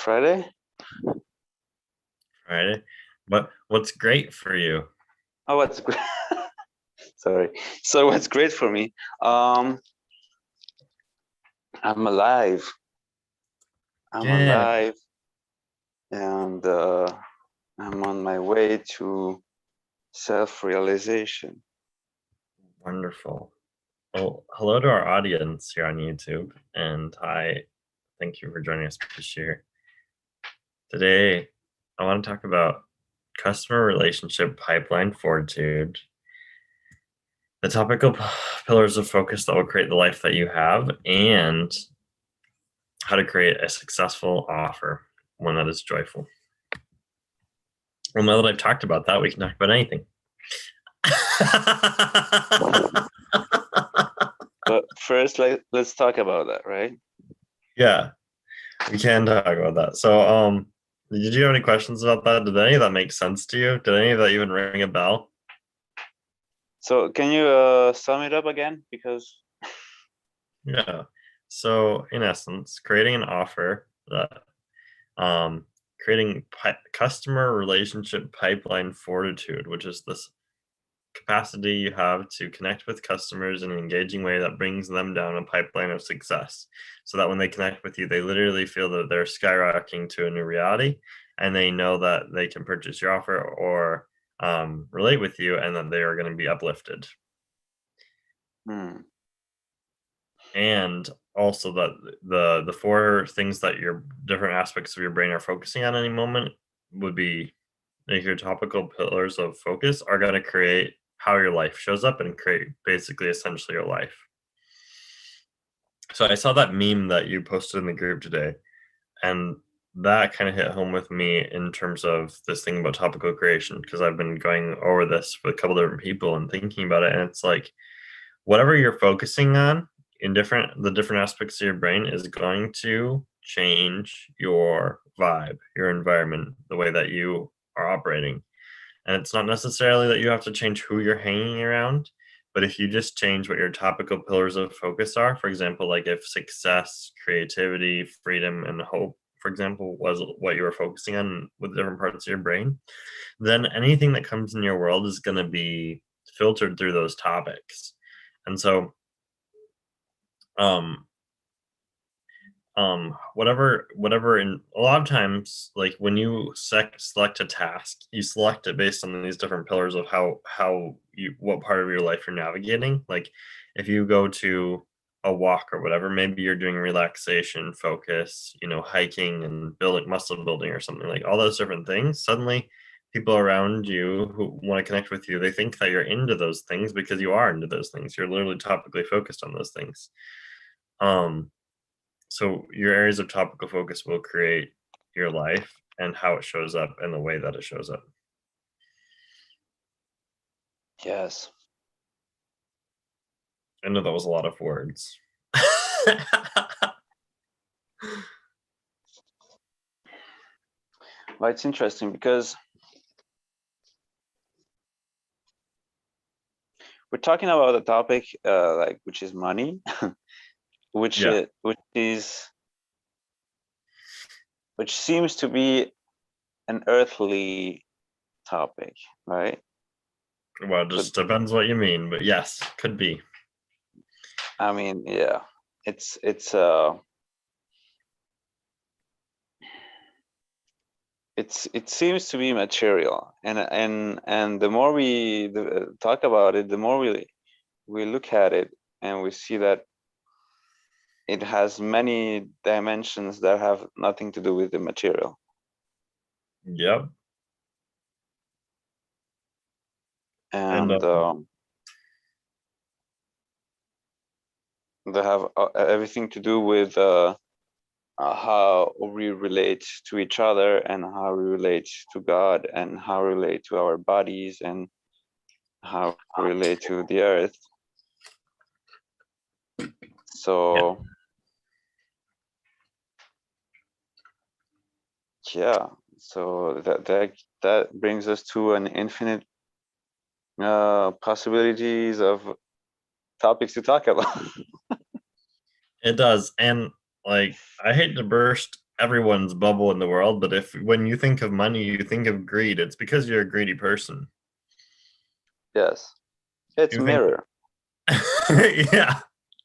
Friday? Friday. What's great for you? Oh, what's great? Sorry. So what's great for me? Um, I'm alive. I'm Yeah, alive, and I'm on my way to self-realization. wonderful. Well, hello to our audience here on YouTube, and hi, thank you for joining us this year. Today, I want to talk about customer relationship pipeline fortitude, the topical pillars of focus that will create the life that you have, and how to create a successful offer, one that is joyful. Well, now that I've talked about that, we can talk about anything. But first, let's talk about that, right? Yeah, we can talk about that. So, did you have any questions about that? Did any of that make sense to you? Did any of that even ring a bell? So can you sum it up again? Because Yeah. So, in essence, creating an offer that, creating customer relationship pipeline fortitude, which is this capacity you have to connect with customers in an engaging way that brings them down a pipeline of success, so that when they connect with you, they literally feel that they're skyrocketing to a new reality, and they know that they can purchase your offer or relate with you, and that they are going to be uplifted. hmm, And also that the four things that your different aspects of your brain are focusing on any moment would be, like, your topical pillars of focus are going to create how your life shows up and create basically essentially your life. So I saw that meme that you posted in the group today, and that kind of hit home with me in terms of this thing about topical creation, because I've been going over this with a couple different people and thinking about it, and it's like whatever you're focusing on in the different aspects of your brain is going to change your vibe, your environment, the way that you are operating. And it's not necessarily that you have to change who you're hanging around, but if you just change what your topical pillars of focus are, for example, like if success, creativity, freedom, and hope, for example, was what you were focusing on with different parts of your brain, then anything that comes in your world is going to be filtered through those topics. And so, um, whatever in a lot of times, like when you select a task, you select it based on these different pillars of how you, what part of your life you're navigating. Like if you go to a walk or whatever, maybe you're doing relaxation focus, hiking and building muscle building or something, like all those different things. Suddenly people around you who want to connect with you, they think that you're into those things because you are into those things. You're literally topically focused on those things. Um so your areas of topical focus will create your life and how it shows up and the way that it shows up. yes. I know that was a lot of words. Well, it's interesting because we're talking about a topic which is money, Yeah. which seems to be an earthly topic, right? Well, it But just depends what you mean, but yes, could be. I mean, yeah, it's it seems to be material, and the more we talk about it, the more we look at it, and we see that it has many dimensions that have nothing to do with the material. Yep. And And they have everything to do with how we relate to each other, and how we relate to God, and how we relate to our bodies, and how we relate to the earth. yeah, So yeah, so that brings us to an infinite possibilities of topics to talk about. it does. And like, I hate to burst everyone's bubble in the world, but if when you think of money, you think of greed, it's because you're a greedy person. Yes, it's You think, mirror. yeah.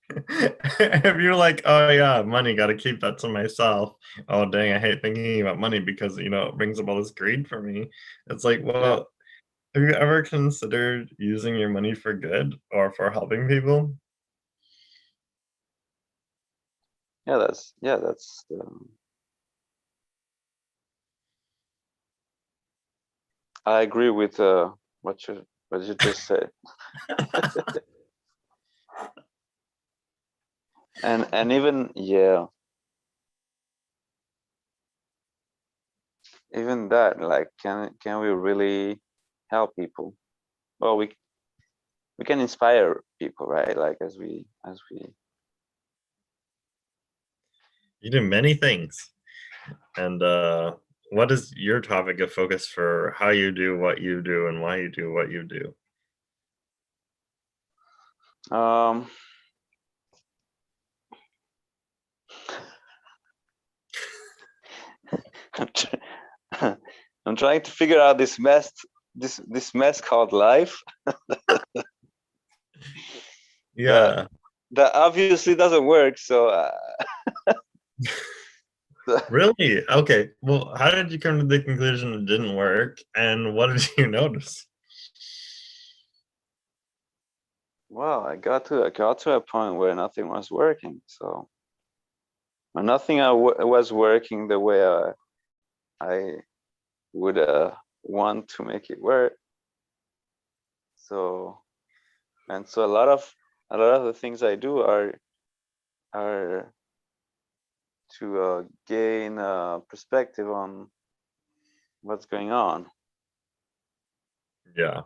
If you're like, oh yeah, money, got to keep that to myself. Oh dang, I hate thinking about money because it brings up all this greed for me. It's like, Yeah, well, have you ever considered using your money for good or for helping people? that's I agree with what you just said. And even, yeah, even that, like, can we really help people? Well, we can inspire people, right? Like, as we You do many things. And what is your topic of focus for how you do what you do and why you do what you do? um I'm, I'm trying to figure out this mess called life that Yeah. that obviously doesn't work. So Really? Okay. Well, how did you come to the conclusion it didn't work and what did you notice? well, I got to a point where nothing was working. So when nothing was working the way I would want to make it work. So so a lot of the things I do are to gain perspective on what's going on. Yeah.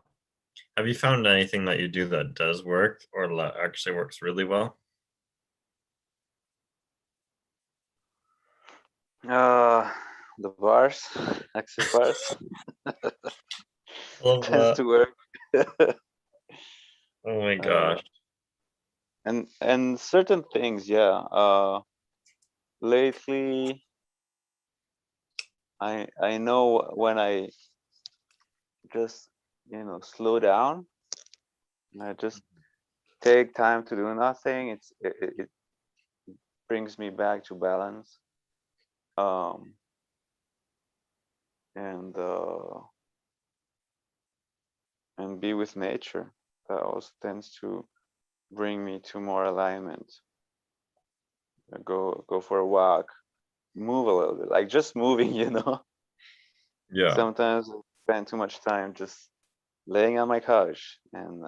Have you found anything that you do that does work or that actually works really well? Uh, the bars, access bars, I love tends that. to work. Oh my uh, gosh. and certain things, yeah. Lately, I know when I just slow down, and I just take time to do nothing. It brings me back to balance. Um, and be with nature. That also tends to bring me to more alignment. Go for a walk, move a little bit, like just moving. Yeah. Sometimes I spend too much time just laying on my couch, and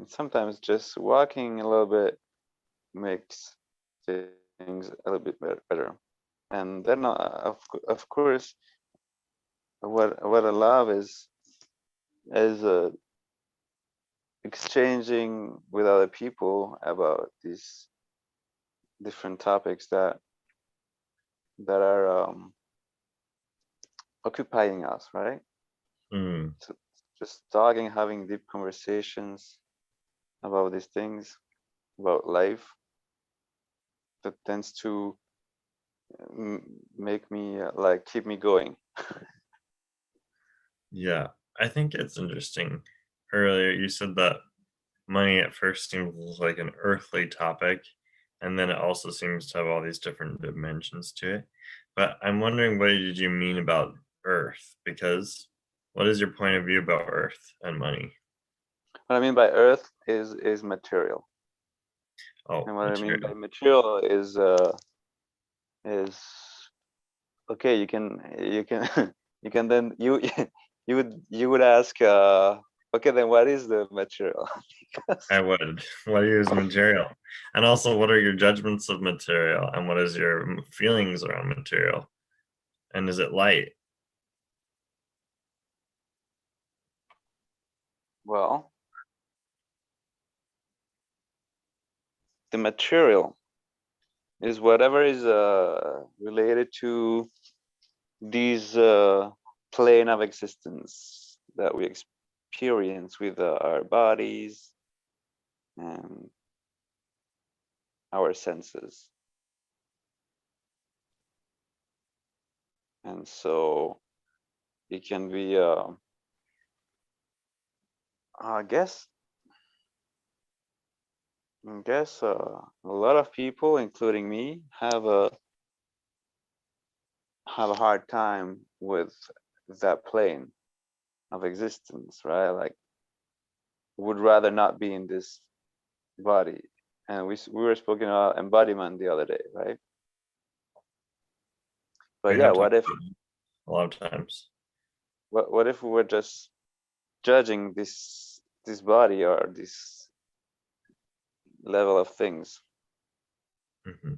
sometimes just walking a little bit makes things a little bit better. And then, of course, what I love is exchanging with other people about these different topics that are occupying us, right? Mm, So just talking, having deep conversations about these things, about life, that tends to make me like keep me going. yeah. I think it's interesting. Earlier, you said that money at first seems like an earthly topic, and then it also seems to have all these different dimensions to it. But I'm wondering, what did you mean about Earth? Because what is your point of view about Earth and money? What I mean by earth is material, Oh, and what I mean by material. material is okay. You can you can then you would ask, okay, then what is the material? I would. What is material? And also, what are your judgments of material? And what is your feelings around material? And is it light? Well, the material is whatever is related to these plane of existence that we experience with our bodies and our senses. And so it can be, I guess a lot of people, including me, have a hard time with that plane of existence, right? Like, would rather not be in this body. And we were speaking about embodiment the other day, right? But We yeah, have talked about it a lot of times. what if we were just judging this body or this level of things? Hmm.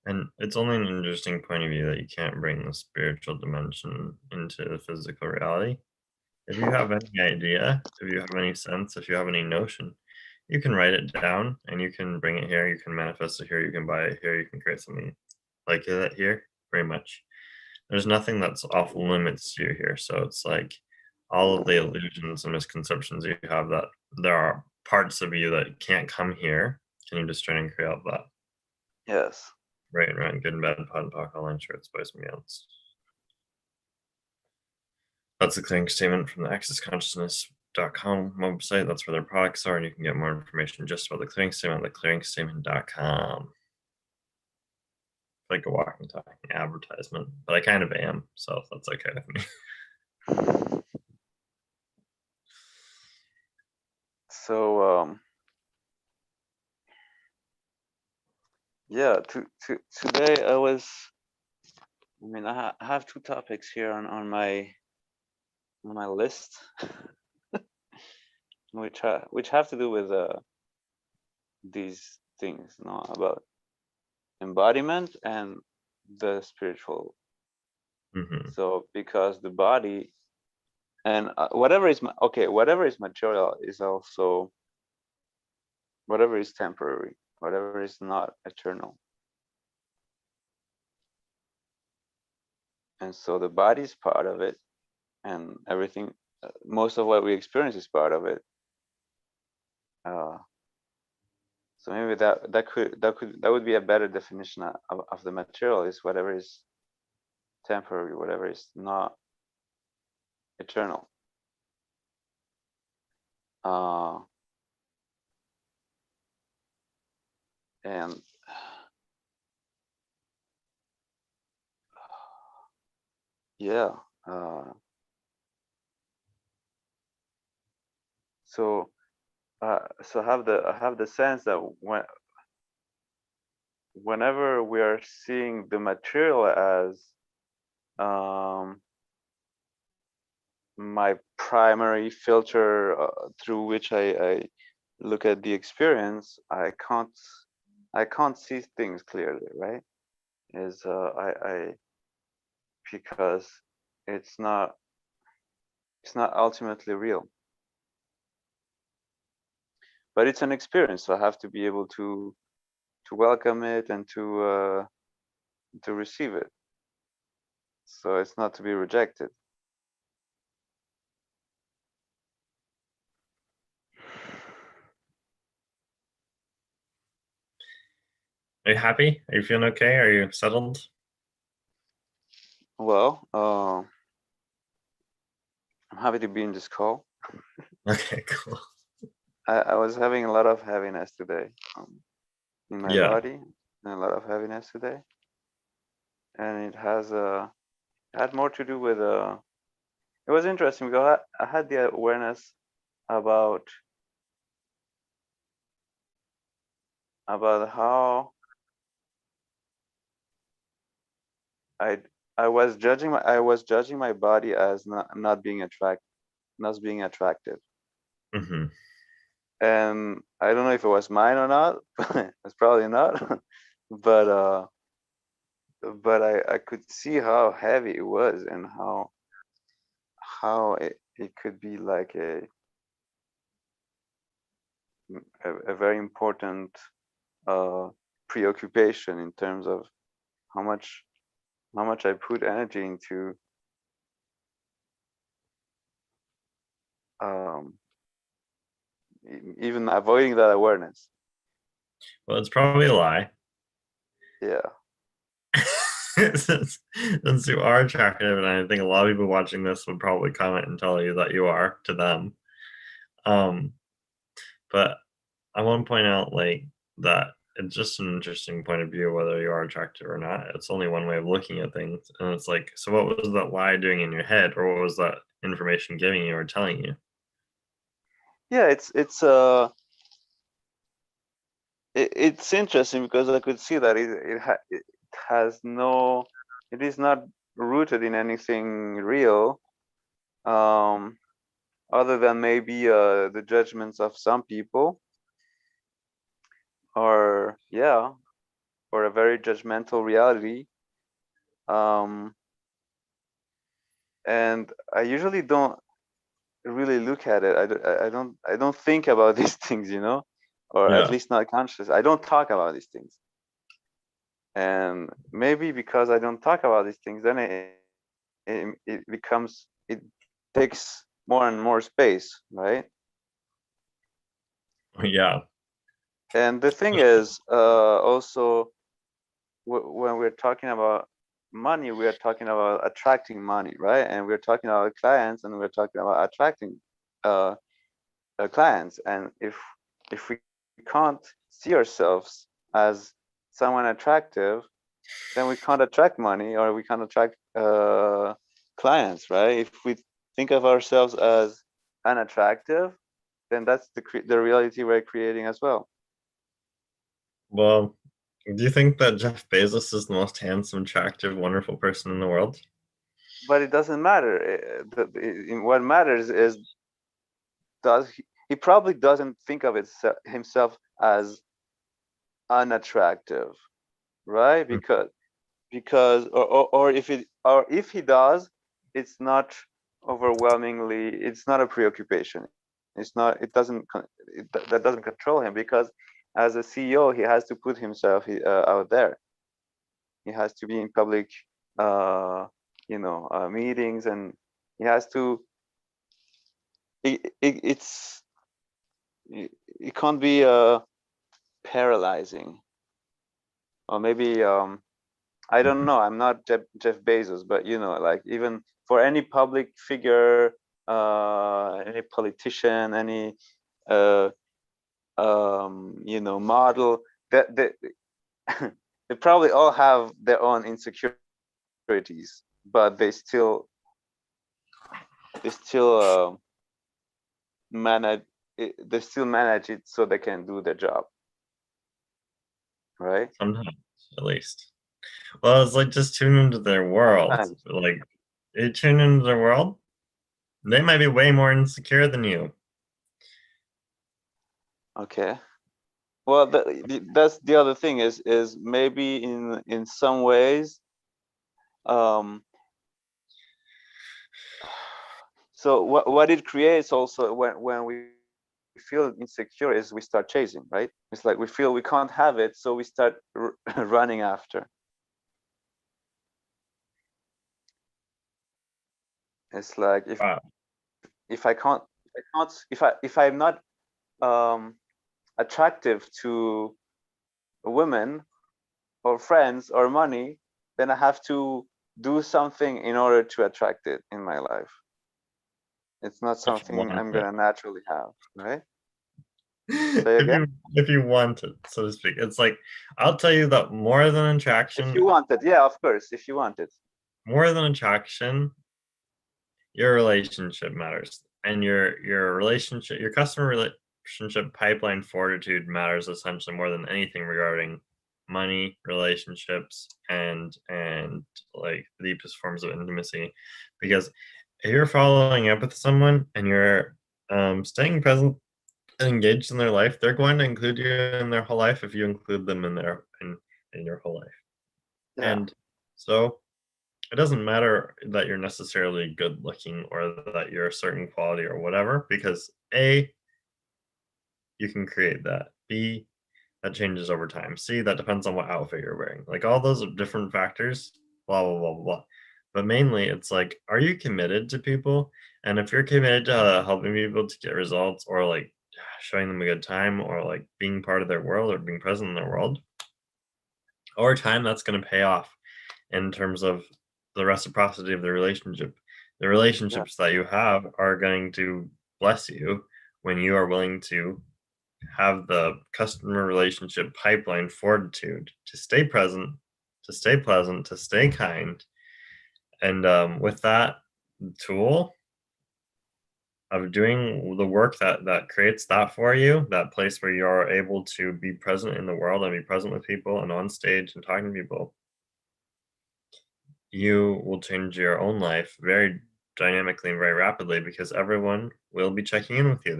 And it's only an interesting point of view that you can't bring the spiritual dimension into the physical reality. If you have any idea, if you have any sense, if you have any notion, you can write it down and you can bring it here. You can manifest it here. You can buy it here. You can create something like that here. Very much. There's nothing that's off limits to you here. So it's like all of the illusions and misconceptions you have that there are parts of you that can't come here. Can you just try and create that? Yes. Right and right, good and bad, pot and pock, all in short, spice, meals. That's the clearing statement from the accessconsciousness.com website. That's where their products are, and you can get more information just about the clearing statement at theclearingstatement.com. Like a walking, talking advertisement, but I kind of am, so that's okay with me. So yeah, today I have two topics here on my list, which have to do with these things, about embodiment and the spiritual. Hmm. So because the body and whatever is material is also whatever is temporary, whatever is not eternal. And so the body is part of it, and everything, most of what we experience is part of it. Uh, so maybe that would be a better definition of the material, is whatever is temporary, whatever is not eternal. Uh, and yeah, so I have the sense that whenever we are seeing the material as um, my primary filter through which I look at the experience, I can't see things clearly, right? Is I because it's not ultimately real, but it's an experience, so I have to be able to welcome it and to receive it, so it's not to be rejected. Are you happy? Are you feeling okay? Are you settled? Well, I'm happy to be in this call. Okay, cool. I was having a lot of heaviness today, in my Yeah. body, and a lot of heaviness today, and it had more to do with it was interesting because I had the awareness about how I I was judging my body as not being attractive, Hmm. and I don't know if it was mine or not. It's probably not, but I could see how heavy it was, and how it could be like a very important uh, preoccupation in terms of how much I put energy into um, even avoiding that awareness. Well, it's probably a lie. Yeah. since you are attractive, and I think a lot of people watching this would probably comment and tell you that you are to them. Um, but I want to point out like that it's just an interesting point of view whether you are attractive or not. It's only one way of looking at things, and it's like, so what was that lie doing in your head, or what was that information giving you or telling you? Yeah, it's interesting because I could see that it has no, it is not rooted in anything real, um, other than maybe the judgments of some people, or yeah, or a very judgmental reality. Um, and I usually don't really look at it. I don't think about these things, or at Yeah. least not conscious. I don't talk about these things. And maybe because I don't talk about these things, then it takes more and more space, right? Yeah. And the thing is, also, when we're talking about money, we are talking about attracting money, right? And we're talking about clients, and we're talking about attracting uh, clients. And if we can't see ourselves as someone attractive, then we can't attract money, or we can't attract clients, right? If we think of ourselves as unattractive, then that's the reality we're creating as well. Well, do you think that Jeff Bezos is the most handsome, attractive, wonderful person in the world? But it doesn't matter. What matters is, he probably doesn't think of himself as unattractive, right? Mm. Because or if he does, it's not overwhelmingly, it's not a preoccupation. It's not, that doesn't control him, because as a CEO he has to put himself out there. He has to be in public meetings, and he has to, it's, it can't be paralyzing. Or maybe I don't know. I'm not Jeff Bezos, but like, even for any public figure, any politician, any uh, model, that they probably all have their own insecurities, but they still manage they still manage it so they can do their job, right? Sometimes, at least. Well, it's like just tune into their world. Sometimes. Like, you tune into their world, they might be way more insecure than you. Okay. Well, that's the other thing, is maybe in some ways, um so what it creates also, when we feel insecure, is we start chasing, right? It's like we feel we can't have it, so we start running after. It's like, Wow. if I can't if I can't if I'm not um attractive to women or friends or money, then I have to do something in order to attract it in my life. It's not If you something want I'm it. gonna naturally have, right? Say if again. you want it, so to speak. It's like, I'll tell you that If you want it, yeah, of course. If you want it. more than attraction, your relationship matters. And your relationship, your customer relationship pipeline fortitude matters essentially more than anything regarding money, relationships, and like the deepest forms of intimacy. Because if you're following up with someone and you're staying present and engaged in their life, they're going to include you in their whole life if you include them in your whole life. Yeah. And so it doesn't matter that you're necessarily good looking or that you're a certain quality or whatever, because A, you can create that. B, that changes over time. C, that depends on what outfit you're wearing. Like, all those are different factors, blah, blah, blah, blah, blah. But mainly, it's like, are you committed to people? And if you're committed to helping people to get results, or like showing them a good time, or like being part of their world or being present in their world, over time, that's going to pay off. in terms of the reciprocity of the relationship. The Yeah. relationships that you have are going to bless you when you are willing to have the customer relationship pipeline fortitude to stay present, to stay pleasant, to stay kind. And with that tool of doing the work that creates that for you, that place where you are able to be present in the world and be present with people and on stage and talking to people, you will change your own life very dynamically and very rapidly because everyone will be checking in with you.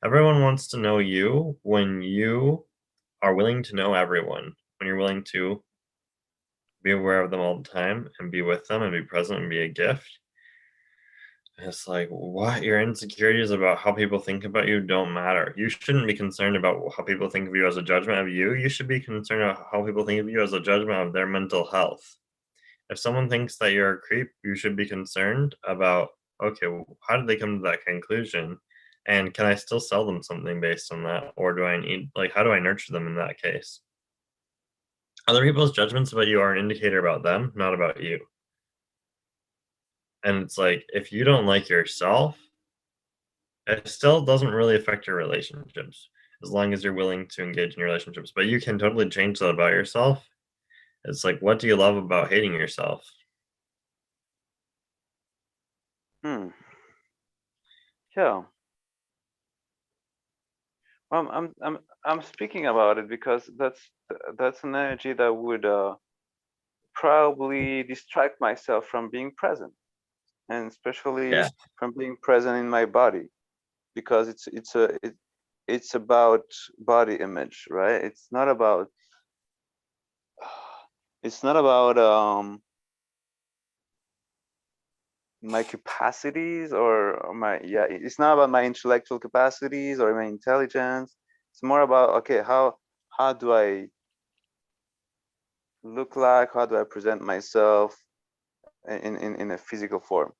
Everyone wants to know you when you are willing to know everyone, when you're willing to be aware of them all the time and be with them and be present and be a gift. And it's like, what? Your insecurities about how people think about you don't matter. You shouldn't be concerned about how people think of you as a judgment of you. You should be concerned about how people think of you as a judgment of their mental health. If someone thinks that you're a creep, you should be concerned about, okay, well, how did they come to that conclusion? And can I still sell them something based on that? Or do I need, like, how do I nurture them in that case? Other people's judgments about you are an indicator about them, not about you. And it's like, if you don't like yourself, it still doesn't really affect your relationships as long as you're willing to engage in your relationships. But you can totally change that about yourself. It's like, what do you love about hating yourself? Hmm. Yeah. Well, I'm speaking about it because that's an energy that would probably distract myself from being present, and especially Yeah. from being present in my body, because it's about body image, right? It's not about my capacities or my, yeah, it's not about my intellectual capacities or my intelligence. It's more about, okay, how do I look like, how do I present myself in a physical form.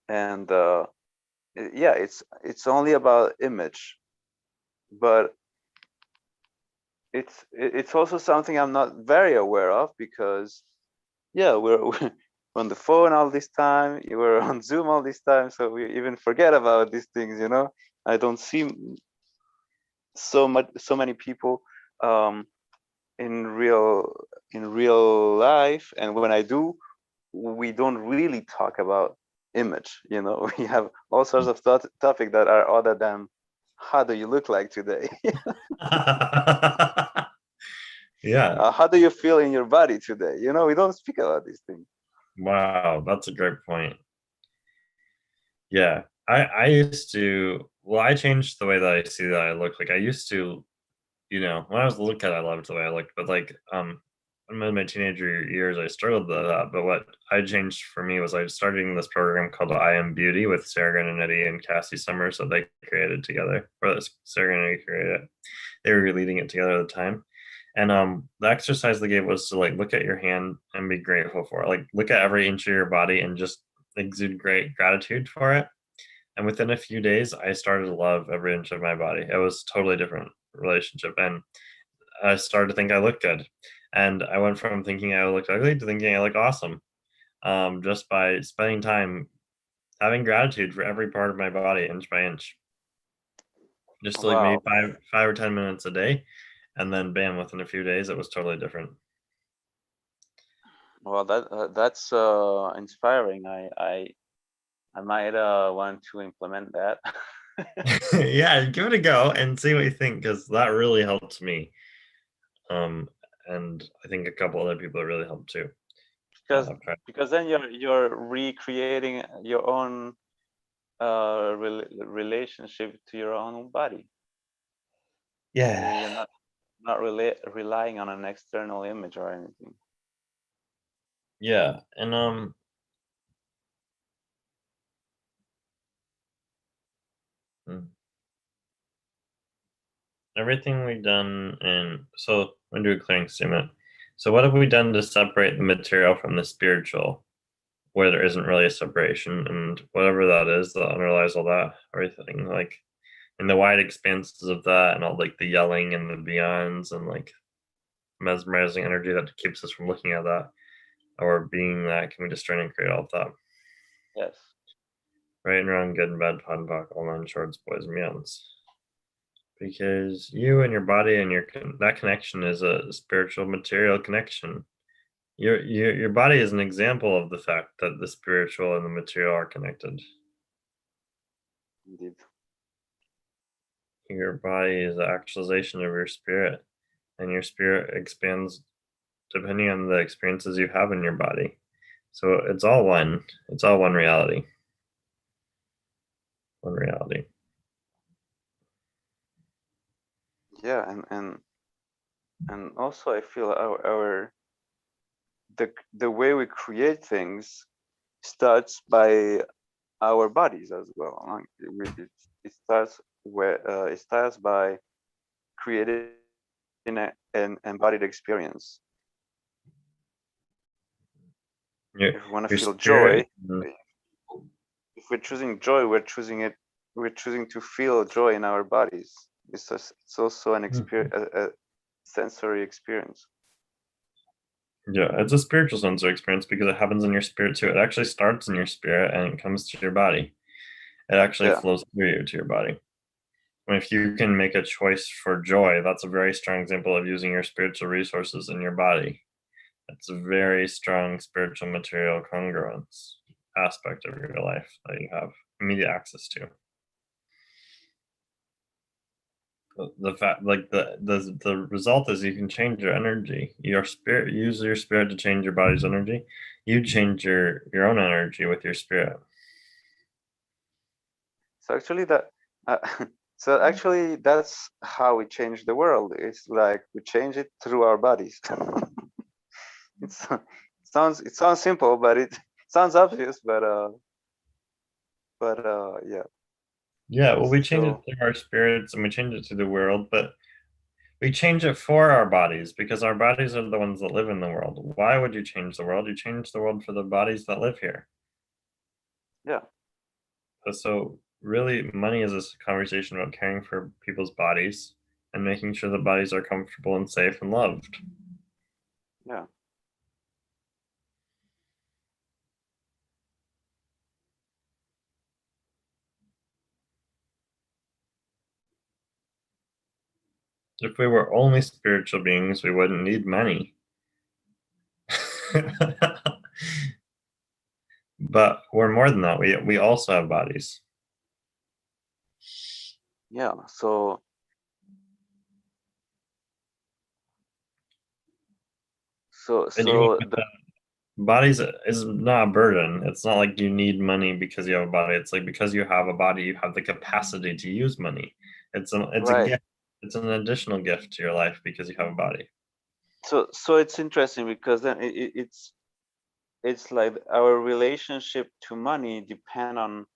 And yeah, it's only about image, but it's also something I'm not very aware of, because yeah, we're on the phone all this time, you were on Zoom all this time, so we even forget about these things, you know. I don't see so many people um in real life, and when I do, we don't really talk about image, you know. We have all sorts of topic that are other than how do you look like today. Yeah. How do you feel in your body today, you know. We don't speak about these things. Wow, that's a great point. Yeah. I used to, well, I changed the way that I see that I look. Like I used to, when I was a little kid, I loved the way I looked, but like in my teenager years I struggled with that. But what I changed for me was I started this program called I Am Beauty with Sarah Grananetti and Cassie Summers that they created together. Or that Sarah Grananetti created it. They were leading it together at the time. And the exercise they gave was to like look at your hand and be grateful for it. Like look at every inch of your body and just exude great gratitude for it. And within a few days, I started to love every inch of my body. It was a totally different relationship. And I started to think I looked good. And I went from thinking I looked ugly to thinking I look awesome. Just by spending time having gratitude for every part of my body, inch by inch. Just like maybe Wow. 5 or 10 minutes a day. And then bam, within a few days, it was totally different. Well, that's inspiring. I might want to implement that. Yeah, give it a go and see what you think because that really helped me. Um, and I think a couple other people it really helped too. because I've tried. then you're recreating your own relationship to your own body. Yeah, You're not relying on an external image or anything. yeah, and mm, everything we've done, and so I'm gonna do a clearing statement. So, what have we done to separate the material from the spiritual, where there isn't really a separation, and whatever that is that underlies all that, everything like in the wide expanses of that, and all like the yelling and the beyonds, and like mesmerizing energy that keeps us from looking at that or being that can we destroy and create all of that. Yes. Right and wrong, good and bad, fun, fuck, all nine shorts, boys and beyonds. Because you and your body and that connection is a spiritual material connection. Your body is an example of the fact that the spiritual and the material are connected. Indeed. Your body is the actualization of your spirit, and your spirit expands depending on the experiences you have in your body. So it's all one. It's all one reality. One reality. Yeah, and also I feel our the way we create things starts by our bodies as well. It starts where it starts by creating an embodied experience. Your If we want to your feel spirit. joy, if we're choosing joy, we're choosing it. We're choosing to feel joy in our bodies. It's also an experience, a sensory experience. Yeah, it's a spiritual sensory experience because it happens in your spirit too. It actually starts in your spirit and it comes to your body. It actually Yeah, flows through you to your body. And if you can make a choice for joy, that's a very strong example of using your spiritual resources in your body. It's a very strong spiritual material congruence aspect of your life that you have immediate access to. The fact, like the result is you can change your energy. Your spirit, use your spirit to change your body's energy. You change your own energy with your spirit. so actually that uh, so actually that's how we change the world. It's like we change it through our bodies. It sounds simple, but it sounds obvious, but yeah. Yeah, well, we change it So through our spirits and we change it to the world, but we change it for our bodies because our bodies are the ones that live in the world. Why would you change the world? You change the world for the bodies that live here. yeah, So really, money is a conversation about caring for people's bodies and making sure the bodies are comfortable and safe and loved. yeah, If we were only spiritual beings, we wouldn't need money. But we're more than that. We also have bodies. yeah. And even So with that, bodies is not a burden. It's not like you need money because you have a body. It's like because you have a body, you have the capacity to use money. It's a right. gift. It's an additional gift to your life because you have a body. So it's interesting because then it's like our relationship to money depend on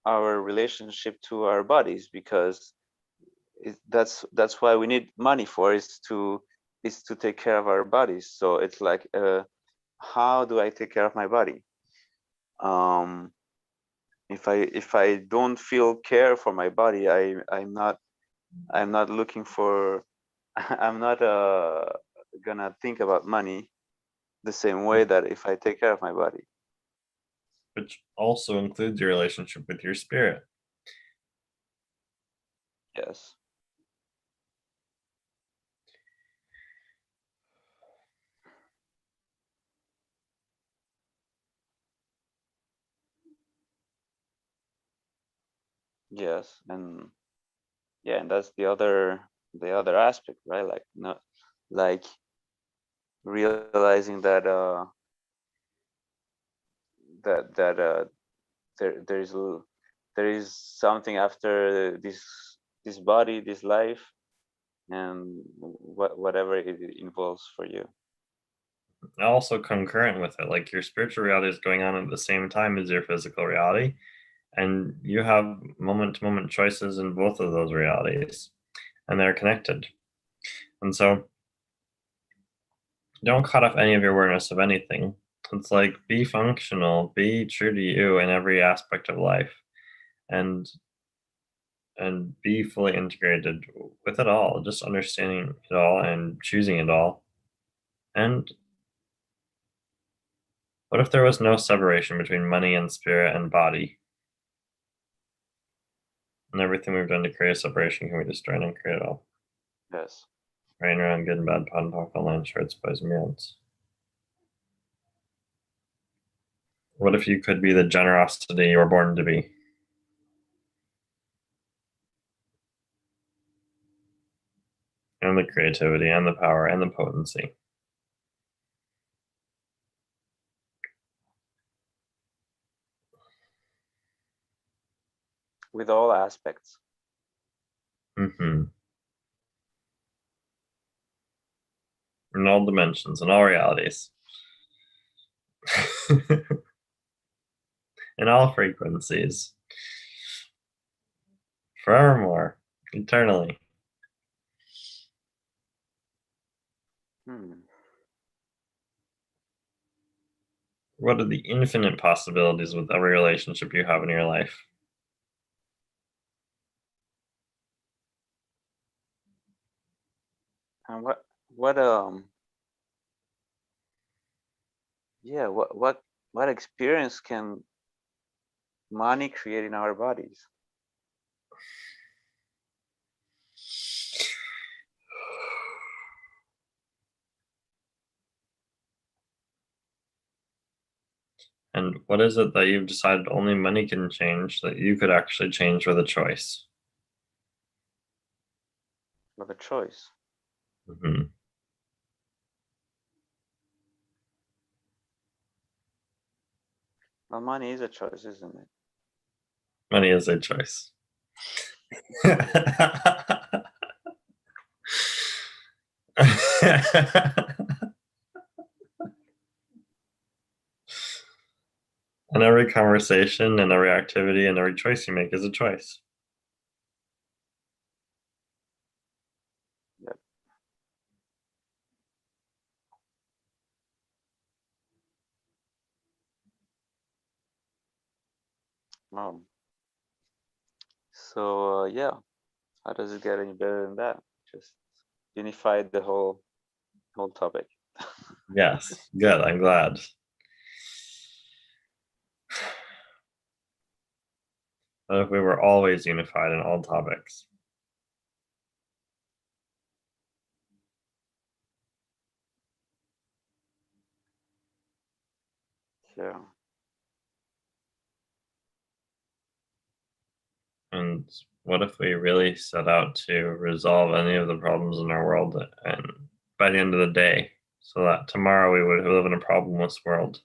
our relationship to our bodies because that's why we need money for is to take care of our bodies. So it's like how do I take care of my body? Um, if I don't feel care for my body, I'm not looking for I'm not gonna think about money the same way that if I take care of my body. Which also includes your relationship with your spirit. Yes. Yes. And yeah, and that's the other aspect, right? Like not like realizing that that there is there is something after this body, this life, and whatever it involves for you. Also concurrent with it, like your spiritual reality is going on at the same time as your physical reality, and you have moment to moment choices in both of those realities, and they're connected. And so don't cut off any of your awareness of anything. It's like be functional, be true to you in every aspect of life, and be fully integrated with it all, just understanding it all and choosing it all And what if there was no separation between money and spirit and body? And everything we've done to create a separation can be destroyed and create it all. Yes. Rain around good and bad, pot and talk online, shorts, boys and meals. What if you could be the generosity you were born to be? And the creativity and the power and the potency. With all aspects. In all dimensions, in all realities. In all frequencies. Forevermore. Eternally. What are the infinite possibilities with every relationship you have in your life? And what experience can money create in our bodies? And what is it that you've decided only money can change that you could actually change with a choice? With a choice. Well, money is a choice, isn't it? Money is a choice. And every conversation and every activity and every choice you make is a choice. Yep. Wow. So yeah, how does it get any better than that? Just unified the whole topic. Yes, good. I'm glad. What if we were always unified in all topics? Yeah. And what if we really set out to resolve any of the problems in our world and by the end of the day, so that tomorrow we would live in a problemless world?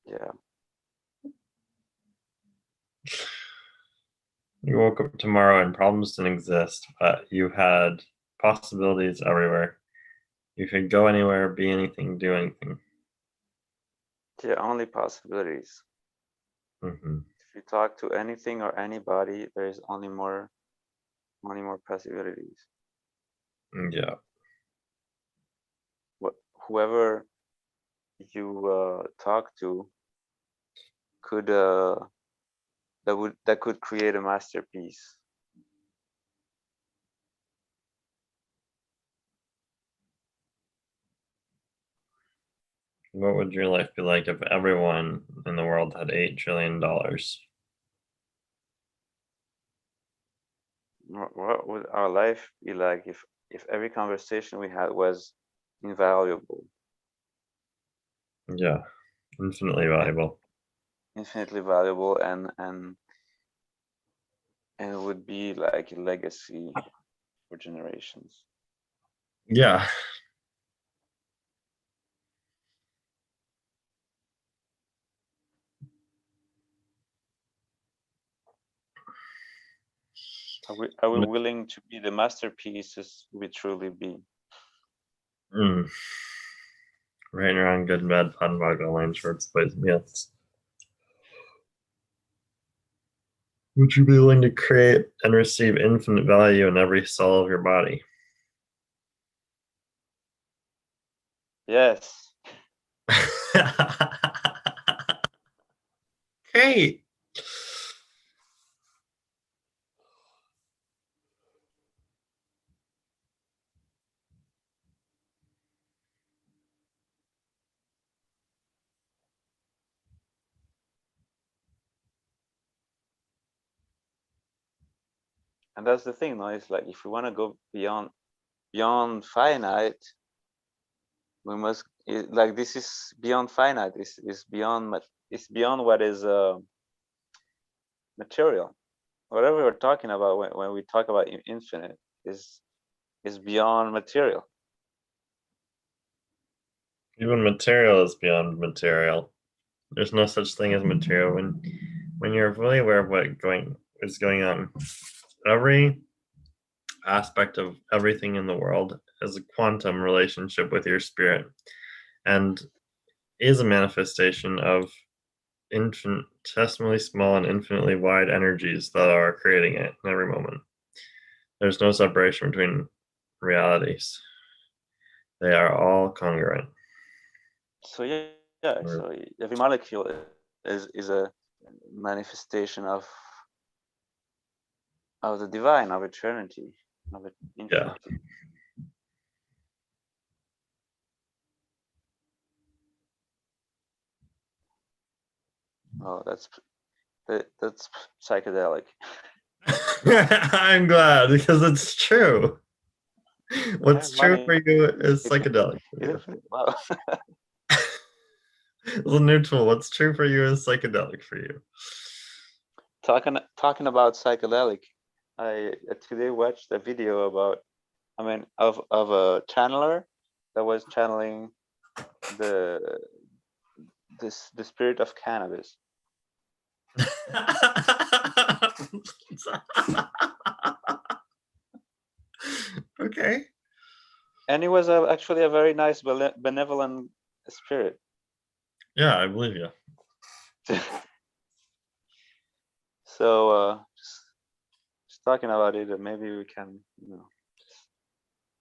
Yeah. You woke up tomorrow and problems didn't exist, but you had possibilities everywhere. You could go anywhere, be anything, do anything. The only possibilities. If you talk to anything or anybody, there is only more possibilities. Yeah. Whoever you talk to could that could create a masterpiece. What would your life be like if everyone in the world had $8 trillion? What would our life be like if every conversation we had was invaluable, Yeah, infinitely valuable. infinitely valuable, and it would be like a legacy for generations? Yeah. Are we willing to be the masterpieces we truly be? Right around good and bad, fun, bog, online, shorts, boys, and meals. Would you be willing to create and receive infinite value in every cell of your body? Yes. Great. And that's the thing, no? It's like if we want to go beyond finite, we must like this is beyond finite. Is beyond it's beyond what is material. Whatever we're talking about when we talk about infinite is beyond material. Even material is beyond material. There's no such thing as material. When you're fully aware of what is going on, every aspect of everything in the world has a quantum relationship with your spirit, and is a manifestation of infinitesimally small and infinitely wide energies that are creating it in every moment. There's no separation between realities. They are all congruent. So yeah. So every molecule is a manifestation of the divine, of eternity, of infinity. Yeah. Oh, that's psychedelic. I'm glad, because it's true. What's true Money for you is psychedelic for is you. infinite. Wow. It's a neutral. What's true for you is psychedelic for you. Talking about psychedelic, I today watched a video about, of a channeler that was channeling the the spirit of cannabis. Okay. And it was actually a very nice benevolent spirit. Yeah, I believe you. So just talking about it, maybe we can,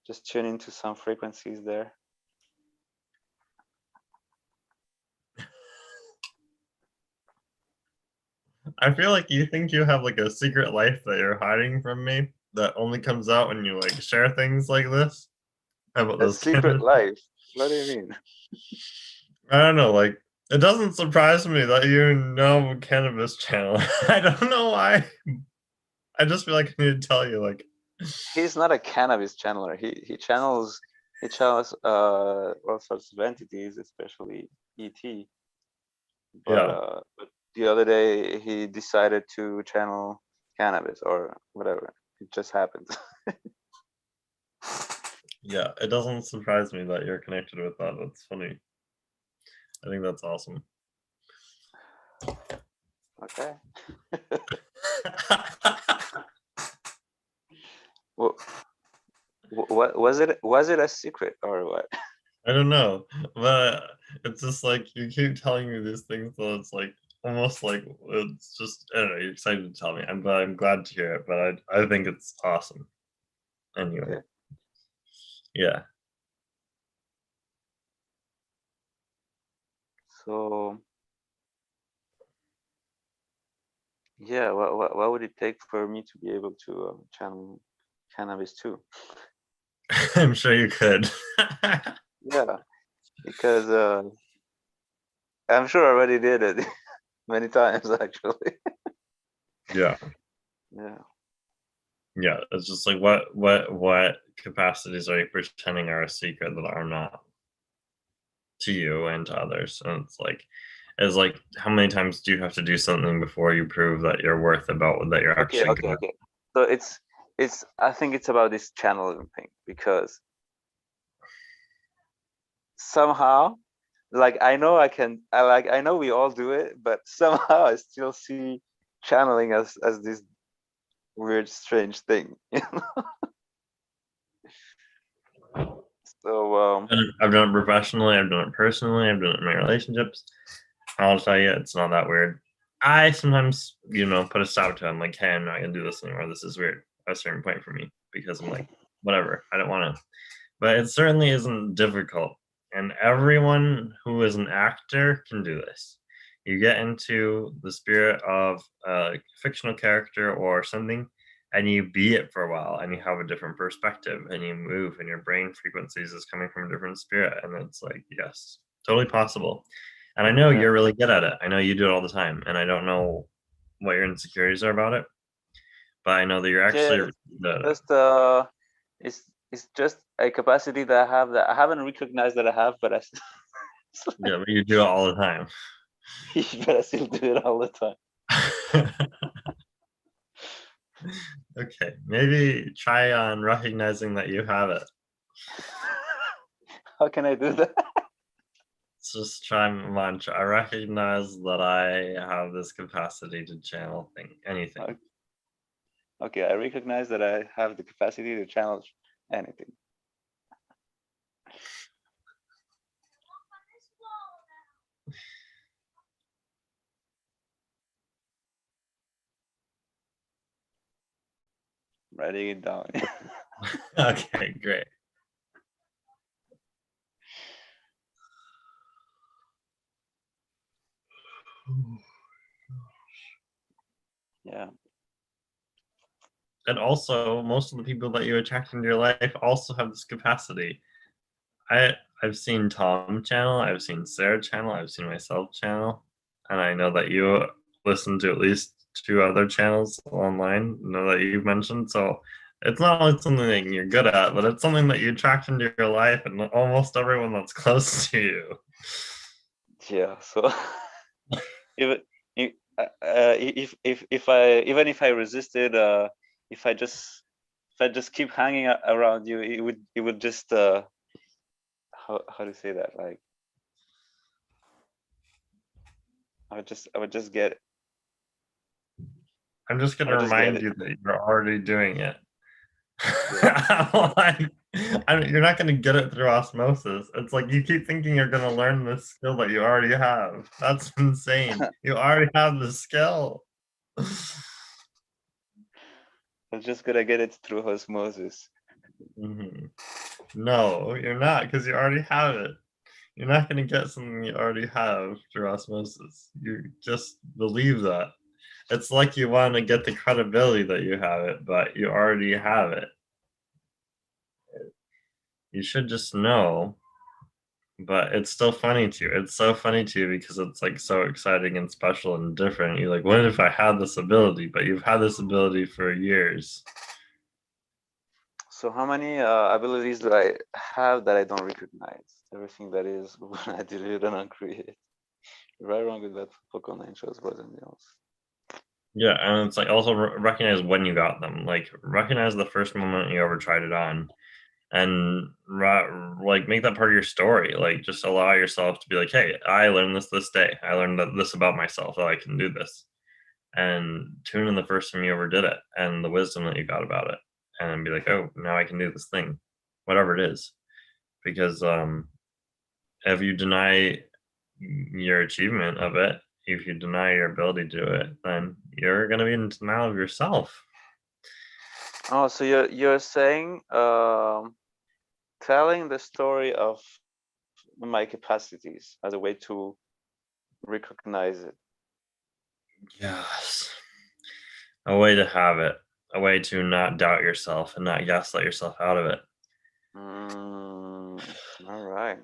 just tune into some frequencies there. I feel like you think you have like a secret life that you're hiding from me that only comes out when you like share things like this about A those secret cannabis. life. What do you mean? I don't know, like it doesn't surprise me that you know cannabis channel. I don't know why. I just feel like I need to tell you, like, He's not a cannabis channeler. He channels all sorts of entities, especially ET. yeah, But the other day he decided to channel cannabis or whatever. It just happened. yeah. It doesn't surprise me that you're connected with that. That's funny. I think that's awesome. Okay. Well, what was it? Was it a secret or what? I don't know, but it's just like you keep telling me these things, so it's like almost like it's just I don't know. You're excited to tell me. I'm glad to hear it, but I think it's awesome. Anyway, Okay. yeah. So yeah, what would it take for me to be able to channel cannabis too? I'm sure you could. Yeah, because I'm sure I already did it many times actually. Yeah. Yeah. Yeah, it's just like what capacities are you pretending are a secret that are not to you and to others? And it's like how many times do you have to do something before you prove that you're worth about that you're Okay, actually okay, good? okay. So it's I think it's about this channeling thing because somehow, like I know we all do it, but somehow I still see channeling as this weird strange thing. So And I've done it professionally, I've done it personally, I've done it in my relationships. I'll tell you, it's not that weird. I sometimes, put a stop to it. I'm like, hey, I'm not gonna do this anymore. This is weird at a certain point for me because I'm like, whatever, I don't want to. But it certainly isn't difficult. And everyone who is an actor can do this. You get into the spirit of a fictional character or something, and you be it for a while, and you have a different perspective, and you move, and your brain frequencies is coming from a different spirit. And it's like, yes, totally possible. And I know yeah. you're really good at it. I know you do it all the time. And I don't know what your insecurities are about it. but I know that you're actually Just, good at it. just it's just a capacity that I have that I haven't recognized that I have, but I still, Yeah, but you do it all the time. but I still do it all the time. Okay, maybe try on recognizing that you have it. How can I do that? Just try mantra. I recognize that I have this capacity to channel anything. Okay, I recognize that I have the capacity to challenge anything. Writing it down. Okay, great. Yeah. And also, most of the people that you attract into your life also have this capacity. I've seen Tom channel, I've seen Sarah channel, I've seen myself channel, and I know that you listen to at least 2 other channels online, know that you've mentioned. So it's not only something that you're good at, but it's something that you attract into your life and almost everyone that's close to you. Yeah. So if if I even if I resisted, if I just keep hanging around you, it would just how to say that, like I would just get it. I'm just I gonna would just get remind it. you that you're already doing it. Yeah. Like, you're not going to get it through osmosis. It's like you keep thinking you're going to learn this skill that you already have. That's insane. You already have the skill. I'm just gonna get it through osmosis. Mhm. No, you're not, because you already have it. You're not going to get something you already have through osmosis. You just believe that. It's like you want to get the credibility that you have it, but you already have it. You should just know, but it's still funny to you. It's so funny to you because it's like so exciting and special and different. You're like, what if I had this ability? But you've had this ability for years. So how many abilities do I have that I don't recognize? Everything that is when I delete and uncreate. Right, wrong with that. Focus on shows wasn't else. Yeah, and it's like also recognize when you got them. Like recognize the first moment you ever tried it on, and like make that part of your story. Like just allow yourself to be like, hey, I learned this day. I learned this about myself, that I can do this, and tune in the first time you ever did it and the wisdom that you got about it, and then be like, oh, now I can do this thing, whatever it is. Because if you deny your achievement of it, if you deny your ability to do it, then you're going to be in denial of yourself. Oh, so you're saying telling the story of my capacities as a way to recognize it. Yes, a way to have it, a way to not doubt yourself and not gaslight yourself out of it. All right.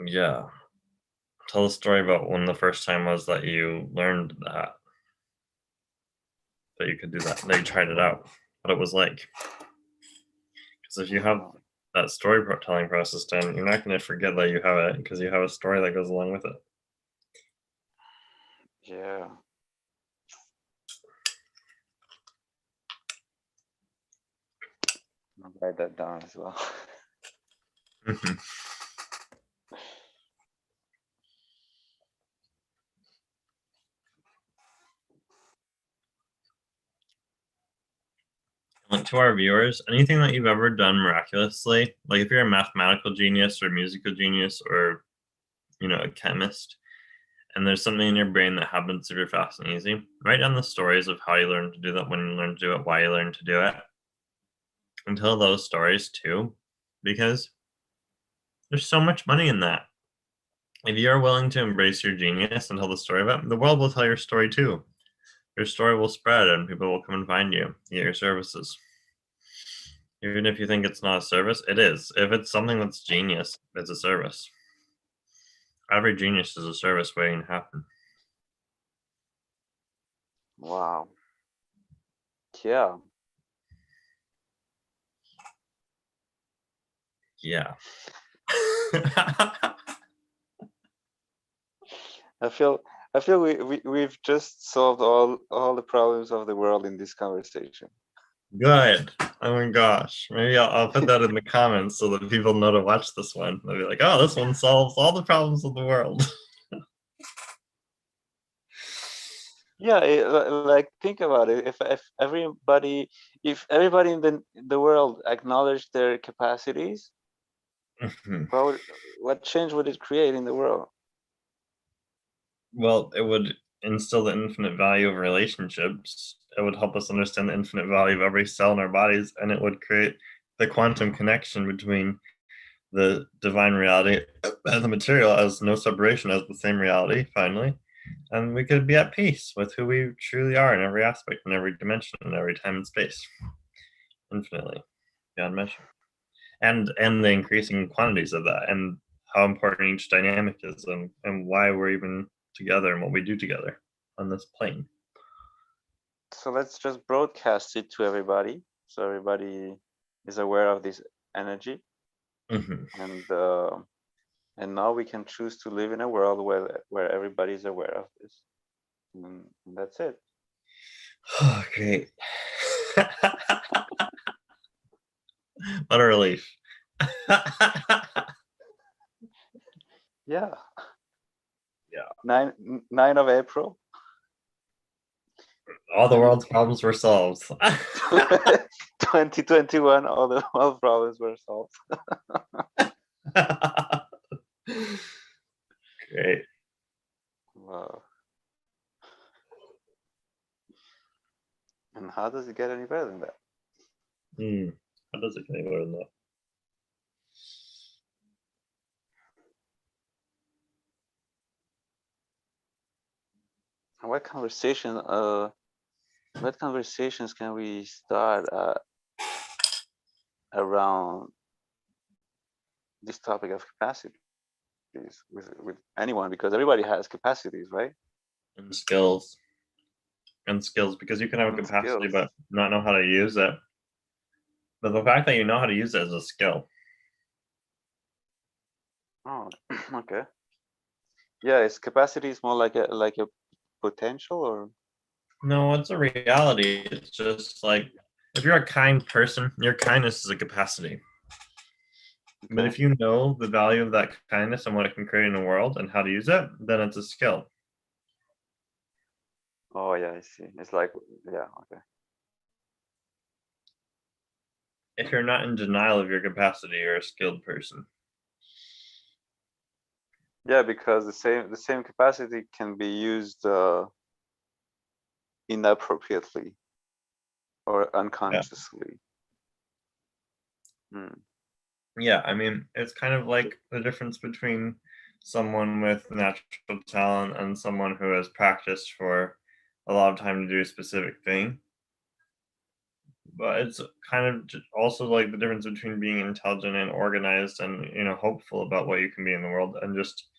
Yeah, tell the story about when the first time was that you learned that you could do that, that you tried it out, what it was like. Because if you have Oh, that storytelling process done, you're not going to forget that you have it because you have a story that goes along with it. yeah. I'll write that down as well. Mhm. And to our viewers, anything that you've ever done miraculously, like if you're a mathematical genius or musical genius or a chemist, and there's something in your brain that happens super fast and easy, write down the stories of how you learned to do that, when you learned to do it, why you learned to do it, and tell those stories too, because there's so much money in that. If you are willing to embrace your genius and tell the story of it, the world will tell your story too. Your story will spread and people will come and find you, get your services. Even if you think it's not a service, it is. If it's something that's genius, it's a service. Every genius is a service waiting to happen. Wow. Yeah. Yeah. I feel we've just solved all the problems of the world in this conversation. Good. Oh my gosh. Maybe I'll put that in the comments so that people know to watch this one. They'll be like, oh, this one solves all the problems of the world. Yeah, like think about it. If everybody in the world acknowledged their capacities, what change would it create in the world? Well, it would instill the infinite value of relationships. It would help us understand the infinite value of every cell in our bodies, and it would create the quantum connection between the divine reality and the material as no separation, as the same reality, finally. And we could be at peace with who we truly are in every aspect, in every dimension, in every time and space, infinitely, beyond measure. And the increasing quantities of that, and how important each dynamic is, and why we're even together and what we do together on this plane. So let's just broadcast it to everybody, so everybody is aware of this energy, Mm-hmm. and now we can choose to live in a world where everybody is aware of this, and that's it. Oh, great. What a relief. Yeah. Yeah. 9 of April. All the world's problems were solved. 2021, all the world problems were solved. Great. Wow. And how does it get any better than that? How does it get any better than that? What conversations can we start around this topic of capacities with anyone, because everybody has capacities, right? And skills. And skills, because you can have a And capacity skills. but not know how to use it. But the fact that you know how to use it is a skill. Oh, okay. Yeah, is capacity more like a potential, or No, it's a reality. It's just like if you're a kind person, your kindness is a capacity. But okay? if you know the value of that kindness and what it can create in the world and how to use it, then it's a skill. Oh yeah, I see. It's like, yeah, okay. If you're not in denial of your capacity, you're a skilled person. Yeah, because the same capacity can be used inappropriately or Yeah. unconsciously. Hmm. Yeah, I mean, it's kind of like the difference between someone with natural talent and someone who has practiced for a lot of time to do a specific thing. But it's kind of also like the difference between being intelligent and organized and, hopeful about what you can be in the world, and just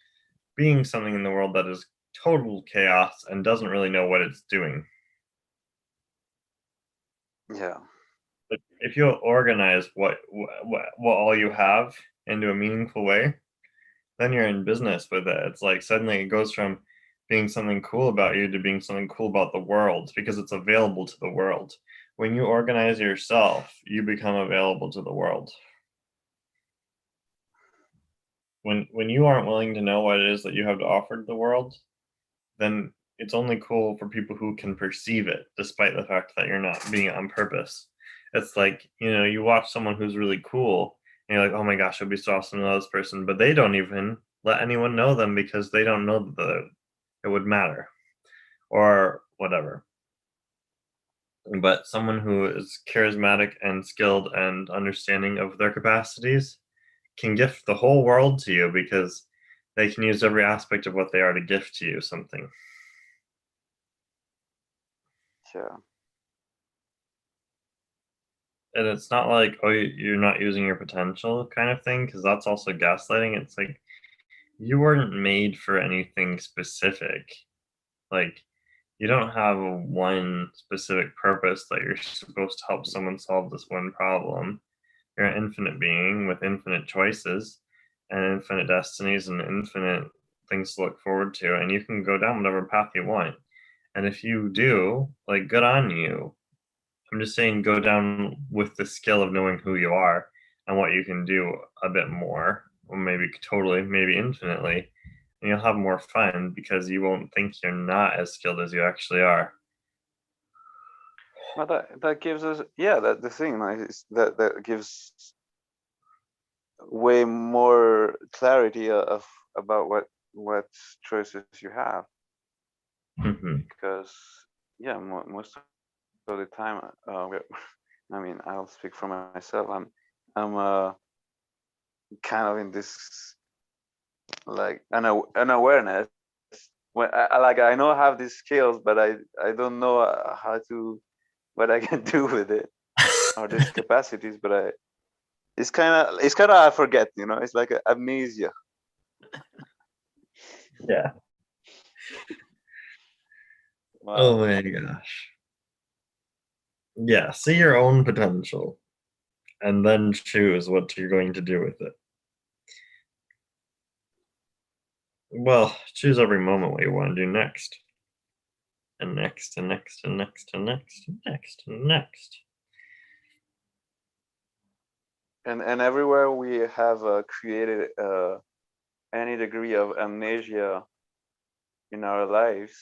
being something in the world that is total chaos and doesn't really know what it's doing. Yeah. But if you organize what all you have into a meaningful way, then you're in business with it. It's like suddenly it goes from being something cool about you to being something cool about the world, because it's available to the world. When you organize yourself, you become available to the world. When you aren't willing to know what it is that you have to offer to the world, then it's only cool for people who can perceive it, despite the fact that you're not being it on purpose. It's like, you watch someone who's really cool, and you're like, oh my gosh, it'd be so awesome to know this person, but they don't even let anyone know them because they don't know that it would matter or whatever. But someone who is charismatic and skilled and understanding of their capacities can gift the whole world to you, because they can use every aspect of what they are to gift to you something. Yeah. And it's not like, oh, you're not using your potential kind of thing, because that's also gaslighting. It's like you weren't made for anything specific. Like, you don't have one specific purpose that you're supposed to help someone solve this one problem. You're an infinite being with infinite choices and infinite destinies and infinite things to look forward to, and you can go down whatever path you want. And if you do, like, good on you. I'm just saying, go down with the skill of knowing who you are and what you can do a bit more, or maybe totally, maybe infinitely, and you'll have more fun because you won't think you're not as skilled as you actually are. Well, that gives us, yeah, that the thing, like, that gives way more clarity of about what choices you have, Hmm. because yeah, most of the time, I mean, I'll speak for myself. I'm kind of in this, like, an awareness when I know I have these skills, but I don't know how to, what I can do with it, or these capacities, but it's kind of I forget, it's like amnesia. Yeah. Oh Wow. my gosh. Yeah, see your own potential and then choose what you're going to do with it. Well, choose every moment what you want to do next. And next, and next, and next, and next, and next, and next. And everywhere we have created any degree of amnesia in our lives,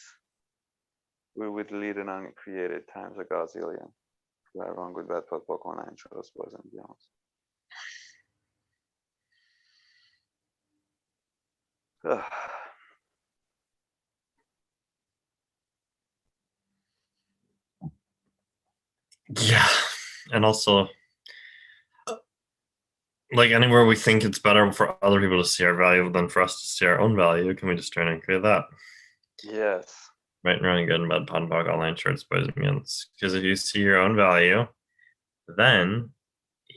we would lead an uncreated times a gazillion. We are wrong with that, but online shows boys and beyond. Yeah. And also, like, anywhere we think it's better for other people to see our value than for us to see our own value, can we just try and create that? Yes. Right and wrong, good and bad, pod, bog, online shirts, boys and beyonds. Because if you see your own value, then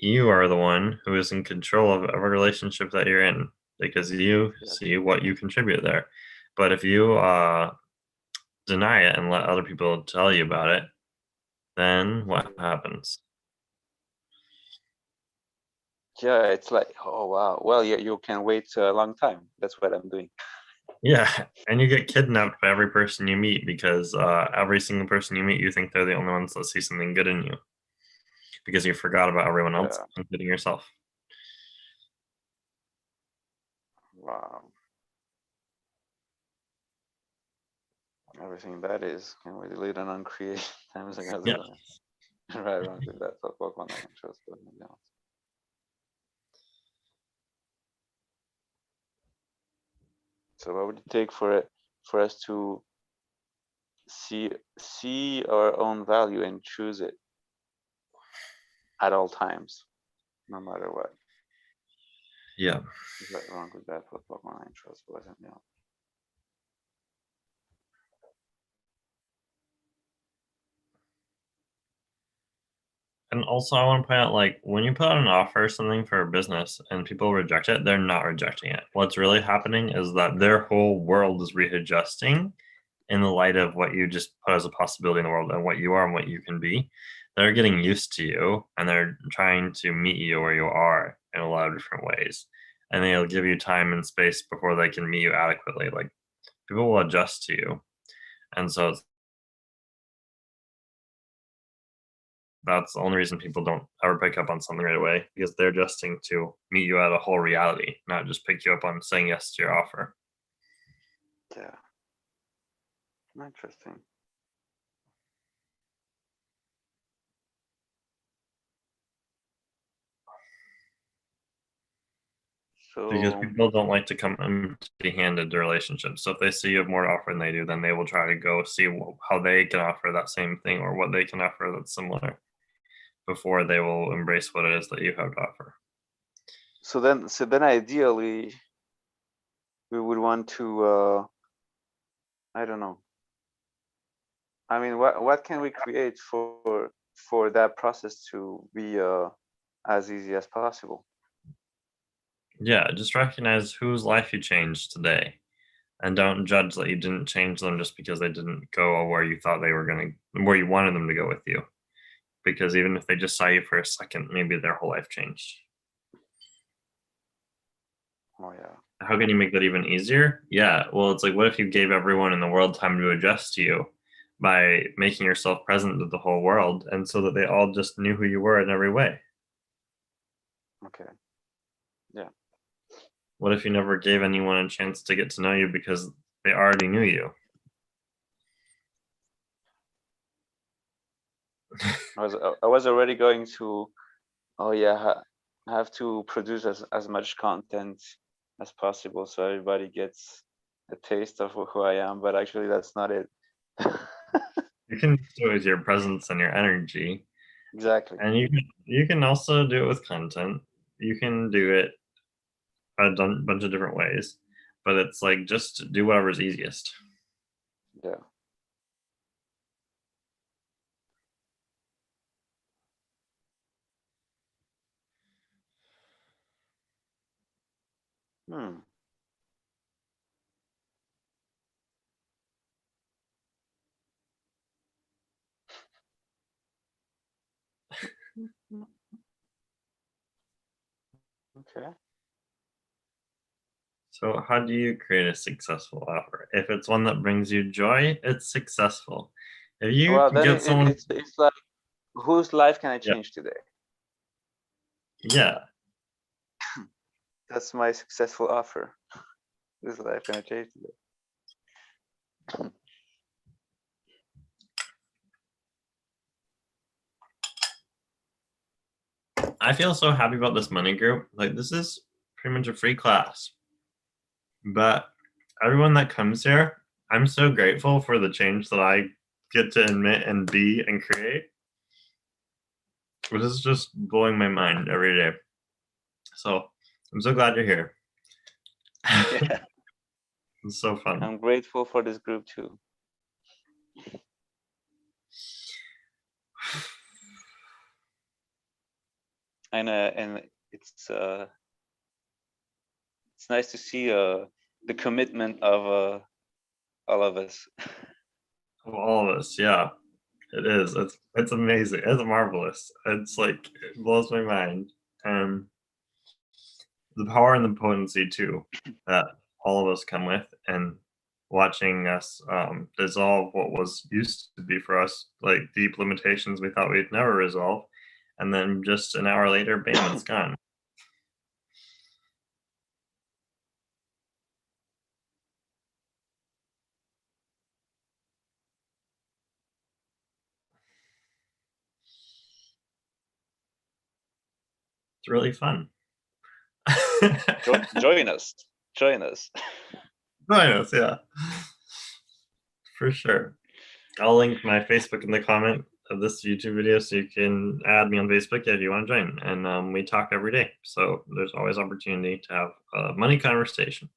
you are the one who is in control of every relationship that you're in because you Yes. see what you contribute there. But if you deny it and let other people tell you about it, then what happens? Yeah, it's like, oh wow. Well, yeah, you can wait a long time. That's what I'm doing. Yeah, and you get kidnapped by every person you meet because every single person you meet, you think they're the only ones that see something good in you because you forgot about everyone else, Yeah. including yourself. Wow. Everything that is, can we delete and uncreate times a Yeah. gazillion? Right, wrong with that. So fuck online shows, but maybe else. So what would it take for us to see our own value and choose it at all times, no matter what? Yeah. Is that wrong with that? For fuck online shows, boys and beyond. And also, I want to point out, like, when you put out an offer or something for a business and people reject it, they're not rejecting it. What's really happening is that their whole world is readjusting in the light of what you just put as a possibility in the world and what you are and what you can be. They're getting used to you and they're trying to meet you where you are in a lot of different ways. And they'll give you time and space before they can meet you adequately. Like, people will adjust to you. And so that's the only reason people don't ever pick up on something right away because they're adjusting to meet you at a whole reality, not just pick you up on saying yes to your offer. Yeah. Interesting. Because So people don't like to come empty-handed to relationships. So if they see you have more to offer than they do, then they will try to go see how they can offer that same thing or what they can offer that's similar before they will embrace what it is that you have to offer. so then ideally we would want to I don't know. I mean, what can we create for that process to be as easy as possible? Yeah, just recognize whose life you changed today And don't judge that you didn't change them just because they didn't go where you thought they were going to, where you wanted them to go with you. Because even if they just saw you for a second, maybe their whole life changed. Oh yeah. How can you make that even easier? Yeah, well, it's like, what if you gave everyone in the world time to adjust to you by making yourself present to the whole world, and so that they all just knew who you were in every way? Okay. Yeah. What if you never gave anyone a chance to get to know you because they already knew you? I was already going to, oh yeah, I have to produce as much content as possible so everybody gets a taste of who I am, but actually that's not it. You can do it with your presence and your energy, Exactly. and you can also do it with content. You can do it a bunch of different ways, but it's like, just do whatever's easiest. Yeah. Hmm. Okay. So, how do you create a successful offer? If it's one that brings you joy, it's successful. If you Well, can then get someone, it's like, whose life can I yeah, change today? yeah. That's my successful offer. Whose life can I change today? I feel so happy about this money group. Like, this is pretty much a free class, but everyone that comes here, I'm so grateful for the change that I get to admit and be and create. This is just blowing my mind every day. So I'm so glad you're here. Yeah. It's so fun. I'm grateful for this group too. And it's nice to see the commitment of all of us. Of all of us, yeah, it is. It's amazing. It's marvelous. It's like, it blows my mind. And the power and the potency too that all of us come with, and watching us dissolve what was used to be for us like deep limitations we thought we'd never resolve, and then just an hour later, bam, it's gone. It's really fun. Join us. Join us. Join us, yeah, for sure. I'll link my Facebook in the comment of this YouTube video, so you can add me on Facebook if you want to join. And we talk every day, so there's always opportunity to have a money conversation.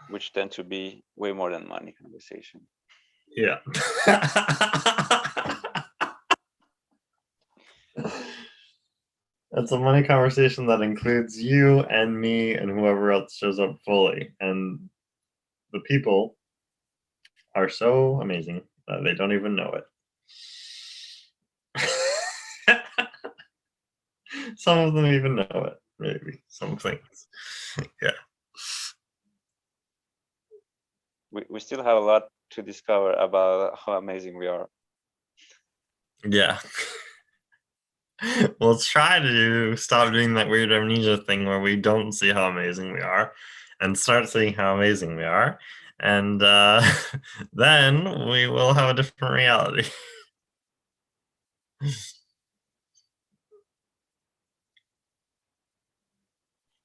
Which tend to be way more than money conversation. Yeah. It's a money conversation that includes you and me and whoever else shows up fully. And the people are so amazing that they don't even know it. Some of them even know it, maybe. Some things. Yeah. We still have a lot to discover about how amazing we are. Yeah. We'll try to stop doing that weird amnesia thing where we don't see how amazing we are, and start seeing how amazing we are. And then we will have a different reality.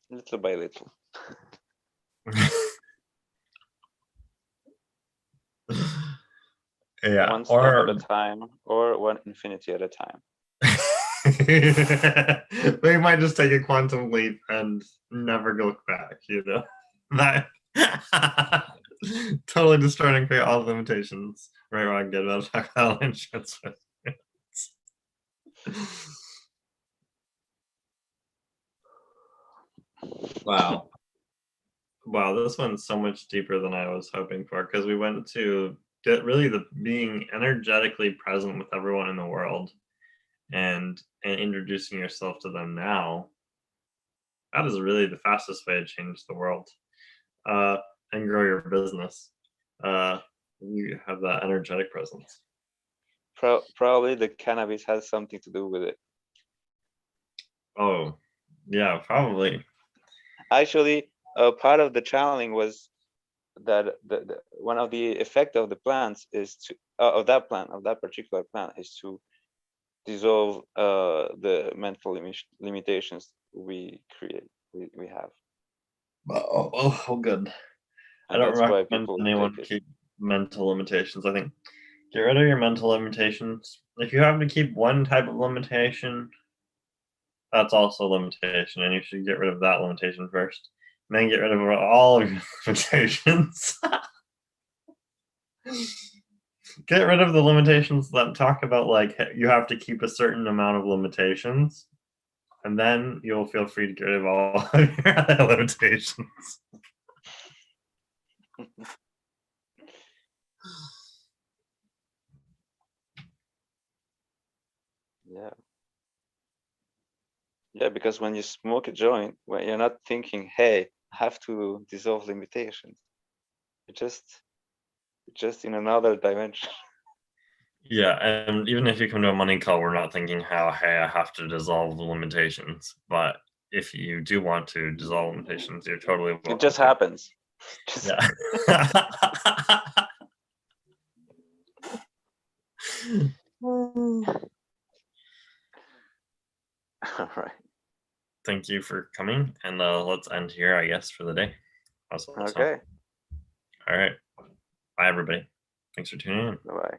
Little by little. Yeah. One step at a time, or one infinity at a time. They might just take a quantum leap and never go back, you know? That totally destroy and create all limitations. Right, wrong, good, bad, insurance. Wow. Wow, this one's so much deeper than I was hoping for, because we went to get really the being energetically present with everyone in the world and introducing yourself to them now. That is really the fastest way to change the world, uh, and grow your business. Uh, you have that energetic presence. Probably the cannabis has something to do with it. Oh, yeah, probably. Actually, part of the challenge was that one of the effect of the plants is to of that particular plant is to dissolve the mental limitations we create we have, Oh, good. I and don't that's why recommend people anyone take it. keep mental limitations. I think get rid of your mental limitations. If you have to keep one type of limitation, that's also a limitation, and you should get rid of that limitation first. And then get rid of all of your limitations. Get rid of the limitations that talk about like you have to keep a certain amount of limitations, and then you'll feel free to get rid of all of your other limitations. Yeah, yeah, because when you smoke a joint, when you're not thinking, hey, I have to dissolve limitations, you're just in another dimension. Yeah, and even if you come to a money call, we're not thinking how, hey, I have to dissolve the limitations. But if you do want to dissolve limitations, you're totally welcome. It just happens. Just Yeah. all right. Thank you for coming, and let's end here, I guess, for the day. Awesome. Okay. All right. Bye, everybody. Thanks for tuning in. Bye-bye.